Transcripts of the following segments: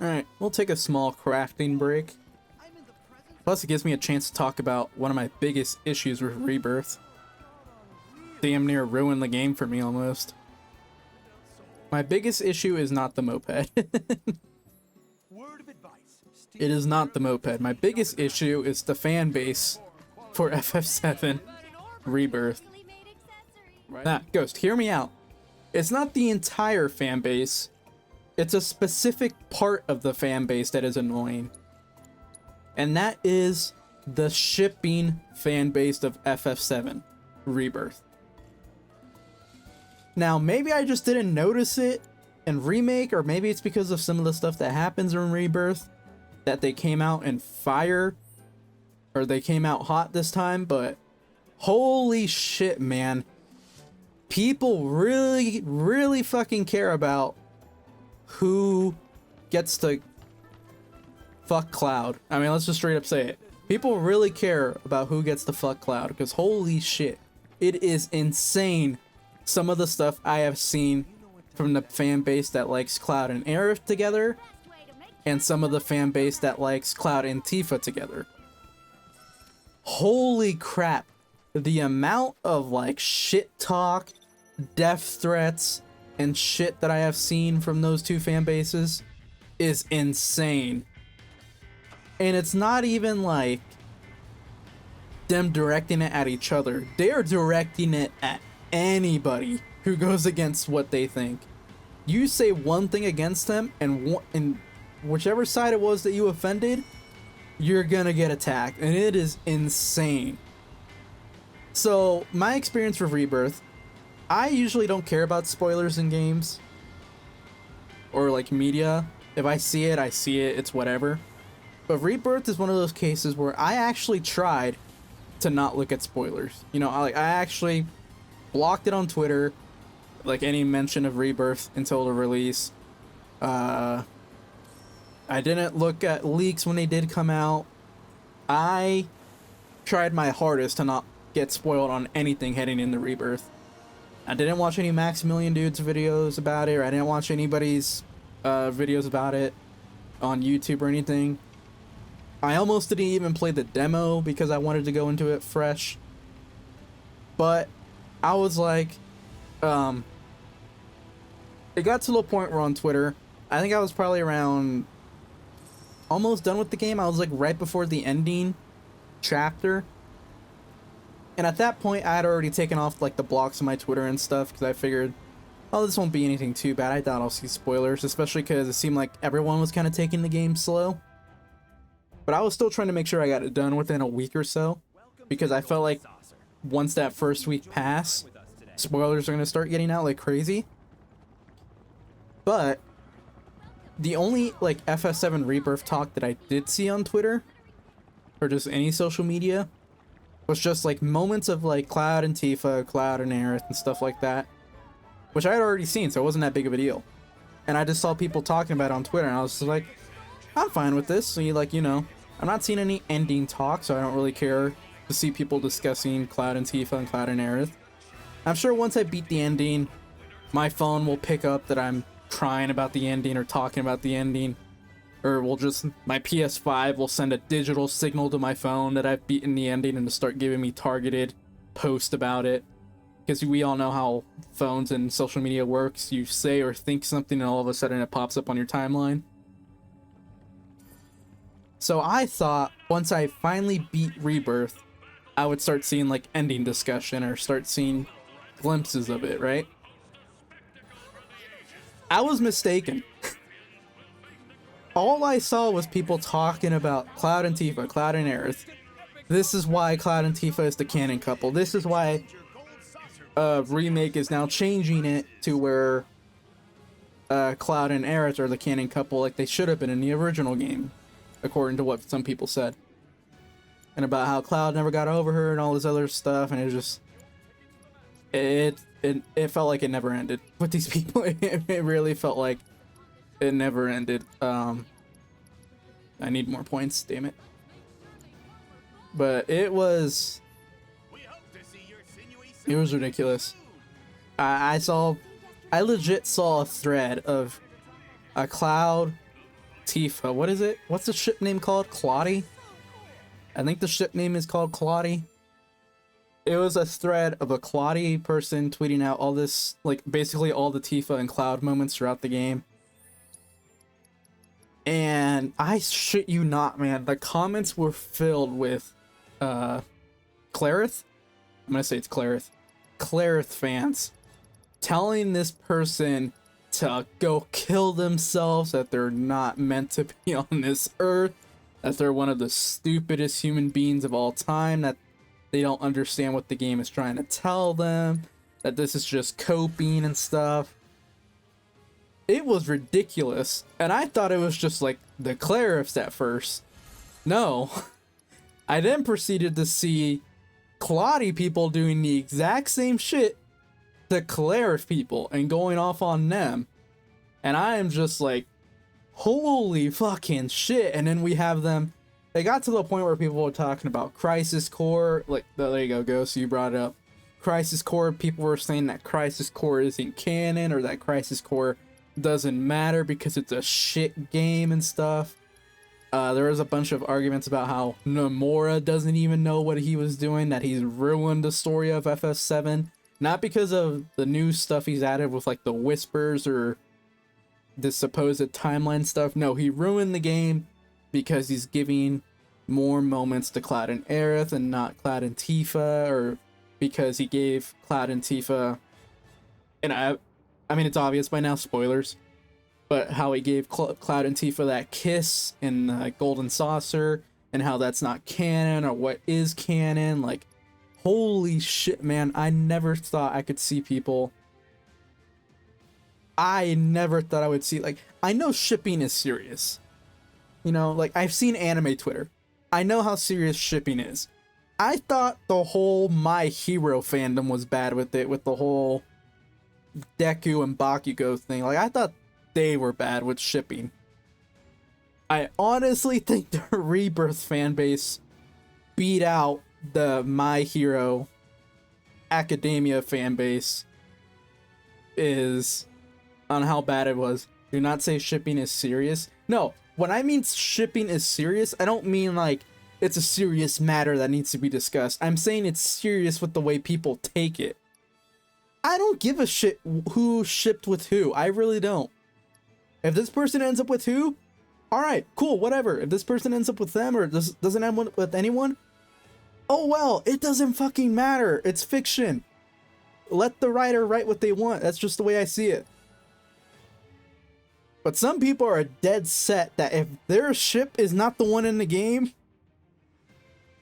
Alright, we'll take a small crafting break. Plus, it gives me a chance to talk about one of my biggest issues with Rebirth. Damn near ruined the game for me almost. My biggest issue is not the moped. It is not the moped. My biggest issue is the fan base for FF7 Rebirth. Nah, Ghost, hear me out. It's not the entire fan base. It's a specific part of the fan base that is annoying. And that is the shipping fan base of FF7 Rebirth. Now, maybe I just didn't notice it in Remake, or maybe it's because of some of the stuff that happens in Rebirth, that they came out in fire, or they came out hot this time, but holy shit, man. People really, really fucking care about who gets to fuck Cloud. I mean, let's just straight up say it. People really care about who gets to fuck Cloud, because holy shit, it is insane some of the stuff I have seen from the fan base that likes Cloud and Aerith together, and some of the fan base that likes Cloud and Tifa together. Holy crap, the amount of like shit talk, death threats, and shit that I have seen from those two fan bases is insane. And it's not even like them directing it at each other. They're directing it at anybody who goes against what they think. You say one thing against them, and whichever side it was that you offended, you're gonna get attacked, and it is insane. So my experience with Rebirth, I usually don't care about spoilers in games or like media. If I see it, I see it, it's whatever. But Rebirth is one of those cases where I actually tried to not look at spoilers. You know, I actually blocked it on Twitter, like any mention of Rebirth until the release. I didn't look at leaks when they did come out. I tried my hardest to not get spoiled on anything heading into Rebirth. I didn't watch any Maximilian Dude's videos about it, or I didn't watch anybody's videos about it on YouTube or anything. I almost didn't even play the demo because I wanted to go into it fresh. But I was like, it got to the point where on Twitter, I think I was probably around almost done with the game. I was like right before the ending chapter. And at that point, I had already taken off like the blocks on my Twitter and stuff because I figured, oh, this won't be anything too bad. I doubt I'll see spoilers, especially because it seemed like everyone was kind of taking the game slow. But I was still trying to make sure I got it done within a week or so, because I felt like once that first week passed, spoilers are going to start getting out like crazy. But the only like FF7 Rebirth talk that I did see on Twitter, or just any social media, was just like moments of like Cloud and Tifa, Cloud and Aerith and stuff like that, which I had already seen, so it wasn't that big of a deal. And I just saw people talking about it on Twitter, and I was just like, I'm fine with this. So you know, I'm not seeing any ending talk, so I don't really care to see people discussing Cloud and Tifa and Cloud and Aerith. I'm sure once I beat the ending, my phone will pick up that I'm crying about the ending or talking about the ending, or my PS5 will send a digital signal to my phone that I've beaten the ending and to start giving me targeted posts about it. Because we all know how phones and social media works. You say or think something and all of a sudden it pops up on your timeline. So I thought once I finally beat Rebirth, I would start seeing like ending discussion or start seeing glimpses of it, right? I was mistaken. All I saw was people talking about Cloud and Tifa, Cloud and Aerith. This is why Cloud and Tifa is the canon couple. This is why Remake is now changing it to where Cloud and Aerith are the canon couple like they should have been in the original game, according to what some people said. And about how Cloud never got over her and all this other stuff, and it just it felt like it never ended with these people. It really felt like it never ended. I need more points, damn it. But it was ridiculous. I legit saw a thread of a Cloud, Tifa. What is it? What's the ship name called? Claudie? I think the ship name is called Claudie. It was a thread of a Claudie person tweeting out all this, like, basically all the Tifa and Cloud moments throughout the game. And I shit you not, man, the comments were filled with Clarith? I'm gonna say it's Clarith. Clarith fans telling this person to go kill themselves, that they're not meant to be on this earth, that they're one of the stupidest human beings of all time, that they don't understand what the game is trying to tell them, that this is just coping and stuff. It was ridiculous, and I thought it was just like the Clariths at first. No. I then proceeded to see Claudie people doing the exact same shit to Clarith people and going off on them. And I am just like, holy fucking shit. And then we have them, it got to the point where people were talking about Crisis Core, like, there you go, Ghost, you brought it up. Crisis Core, people were saying that Crisis Core isn't canon, or that Crisis Core doesn't matter because it's a shit game and stuff. There was a bunch of arguments about how Nomura doesn't even know what he was doing, that he's ruined the story of FF7. Not because of the new stuff he's added with, like, the whispers or the supposed timeline stuff. No, he ruined the game because he's giving more moments to Cloud and Aerith and not Cloud and Tifa, or because he gave Cloud and Tifa, and I mean, it's obvious by now, spoilers, but how he gave Cloud and Tifa that kiss in the Golden Saucer, and how that's not canon, or what is canon. Like, holy shit, man, I never thought I could see people. I never thought I would see, like, I know shipping is serious. You know, like, I've seen anime Twitter. I know how serious shipping is. I thought the whole My Hero fandom was bad with it, with the whole Deku and Bakugo thing. Like, I thought they were bad with shipping. I honestly think the Rebirth fan base beat out the My Hero Academia fan base is on how bad it was. Do not say shipping is serious. No, when I mean shipping is serious, I don't mean like it's a serious matter that needs to be discussed. I'm saying it's serious with the way people take it. I don't give a shit who shipped with who. I really don't. If this person ends up with who, alright, cool, whatever. If this person ends up with them or doesn't end up with anyone, oh well, it doesn't fucking matter. It's fiction. Let the writer write what they want. That's just the way I see it. But some people are dead set that if their ship is not the one in the game,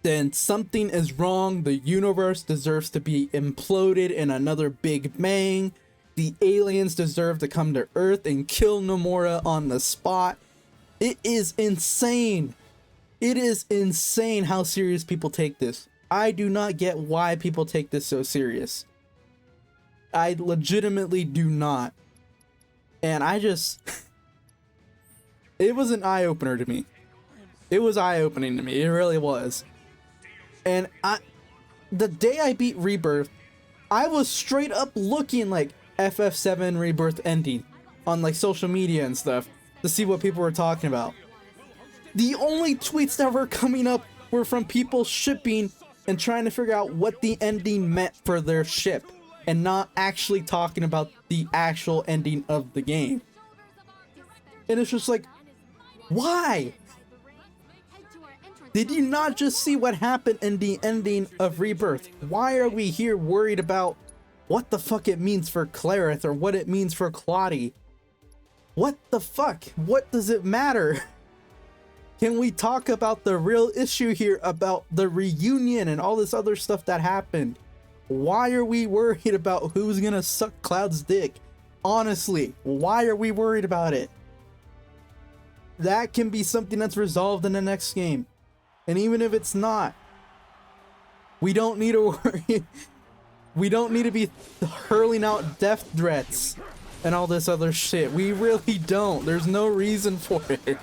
then something is wrong. The universe deserves to be imploded in another big bang. The aliens deserve to come to Earth and kill Nomura on the spot. It is insane. It is insane how serious people take this. I do not get why people take this so serious. I legitimately do not. And I just... it was an eye-opener to me. It was eye-opening to me. It really was. And the day I beat Rebirth, I was straight up looking like FF7 Rebirth ending on like social media and stuff to see what people were talking about. The only tweets that were coming up were from people shipping and trying to figure out what the ending meant for their ship, and not actually talking about the actual ending of the game. And it's just like, why? Did you not just see what happened in the ending of Rebirth? Why are we here worried about what the fuck it means for Clarith or what it means for Claudie? What the fuck? What does it matter? Can we talk about the real issue here, about the reunion and all this other stuff that happened? Why are we worried about who's gonna suck Cloud's dick? Honestly, why are we worried about it? That can be something that's resolved in the next game. And even if it's not, we don't need to worry. We don't need to be hurling out death threats and all this other shit. We really don't. There's no reason for it.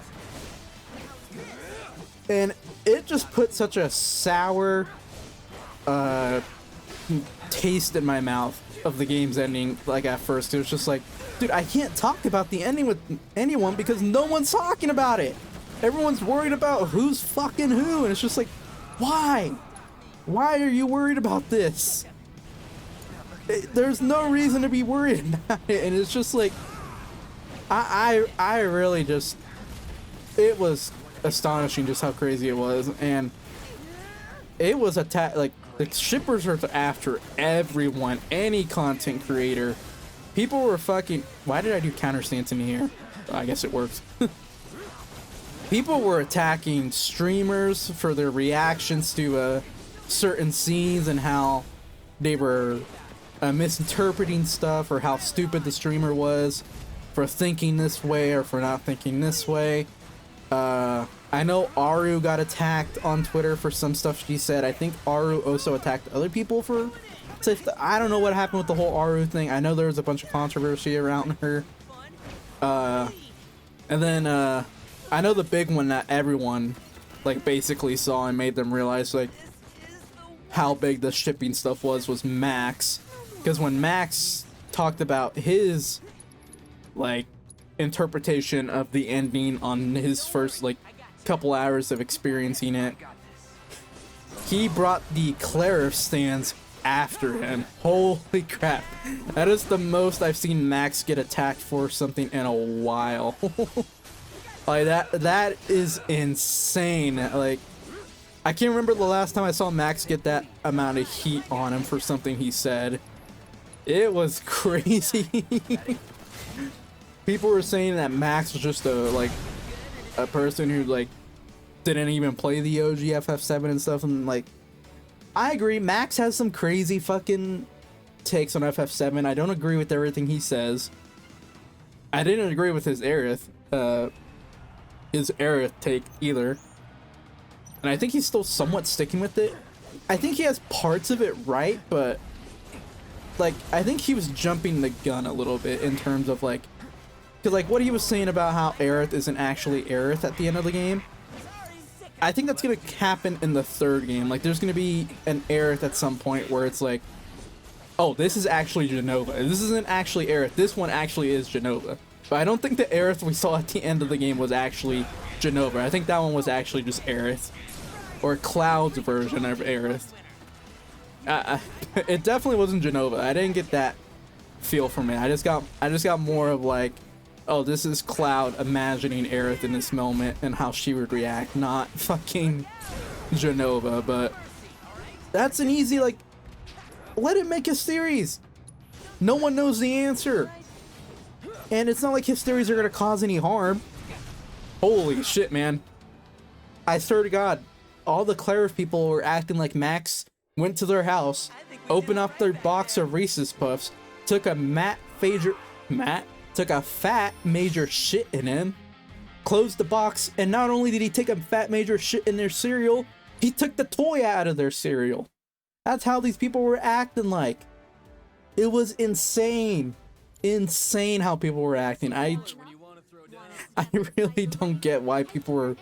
And it just put such a sour taste in my mouth of the game's ending. Like, at first it was just like, dude, I can't talk about the ending with anyone because no one's talking about it. Everyone's worried about who's fucking who, and it's just like, why? Why are you worried about this? There's no reason to be worried about it, and it's just like, I really just, it was astonishing just how crazy it was, and it was like, the shippers are after everyone, any content creator. People were fucking, why did I do counter stance in here? I guess it works. People were attacking streamers for their reactions to certain scenes and how they were misinterpreting stuff, or how stupid the streamer was for thinking this way or for not thinking this way. I know Aru got attacked on Twitter for some stuff she said. I think Aru also attacked other people for stuff. I don't know what happened with the whole Aru thing. I know there was a bunch of controversy around her. And then I know the big one that everyone like basically saw and made them realize like how big the shipping stuff was Max. Because when Max talked about his like interpretation of the ending on his first like couple hours of experiencing it, he brought the Cleric stance after him. Holy crap, that is the most I've seen Max get attacked for something in a while. Like that is insane. Like, I can't remember the last time I saw Max get that amount of heat on him for something he said. It was crazy. People were saying that Max was just a person who like didn't even play the OG FF7 and stuff, and like, I agree, Max has some crazy fucking takes on FF7. I don't agree with everything he says. I didn't agree with his Aerith take either, and I think he's still somewhat sticking with it. I think he has parts of it right, but like, I think he was jumping the gun a little bit in terms of like, because like what he was saying about how Aerith isn't actually Aerith at the end of the game, I think that's gonna happen in the third game. Like, there's gonna be an Aerith at some point where it's like, oh, this is actually Genova. This isn't actually Aerith. This one actually is Genova. But I don't think the Aerith we saw at the end of the game was actually Genova. I think that one was actually just Aerith, or Cloud's version of Aerith. It definitely wasn't Genova. I didn't get that feel from it. I just got more of like, oh, this is Cloud imagining Aerith in this moment and how she would react, not fucking Genova. But that's an easy, like, let it make a series. No one knows the answer. And it's not like his theories are going to cause any harm. Holy shit, man. I swear to God, all the Cleric people were acting like Max went to their house, opened up their box of Reese's Puffs, took a fat major shit in him, closed the box, and not only did he take a fat major shit in their cereal, he took the toy out of their cereal. That's how these people were acting like. It was insane. Insane how people were acting. I really don't get why people were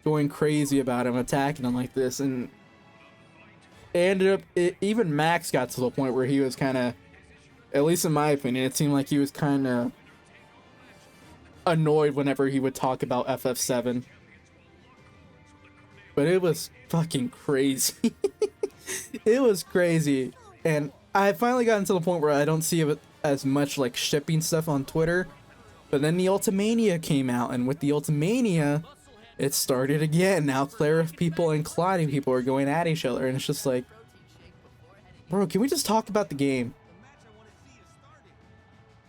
going crazy about him, attacking him like this, and it ended up, even Max got to the point where he was kind of, at least in my opinion, it seemed like he was kind of annoyed whenever he would talk about FF7. But it was fucking crazy. It was crazy. And I finally gotten to the point where I don't see it as much like shipping stuff on Twitter. But then the Ultimania came out, and with the Ultimania, it started again. Now Cleric people and Clotty people are going at each other, and it's just like, bro, can we just talk about the game?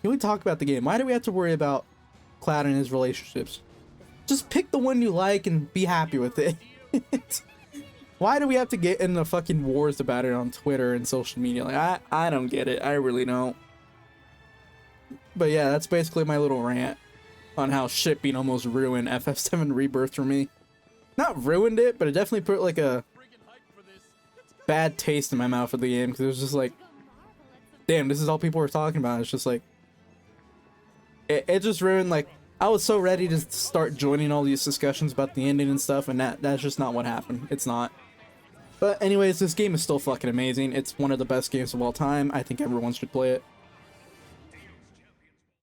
Can we talk about the game? Why do we have to worry about Cloud and his relationships? Just pick the one you like and be happy with it. Why do we have to get in the fucking wars about it on Twitter and social media? Like, I don't get it. I really don't. But yeah, that's basically my little rant on how shipping almost ruined FF7 Rebirth for me. Not ruined it, but it definitely put like a bad taste in my mouth for the game, because it was just like, damn, this is all people were talking about. It's just like, it just ruined, like, I was so ready to start joining all these discussions about the ending and stuff, and that's just not what happened. It's not. But anyways, this game is still fucking amazing. It's one of the best games of all time. I think everyone should play it.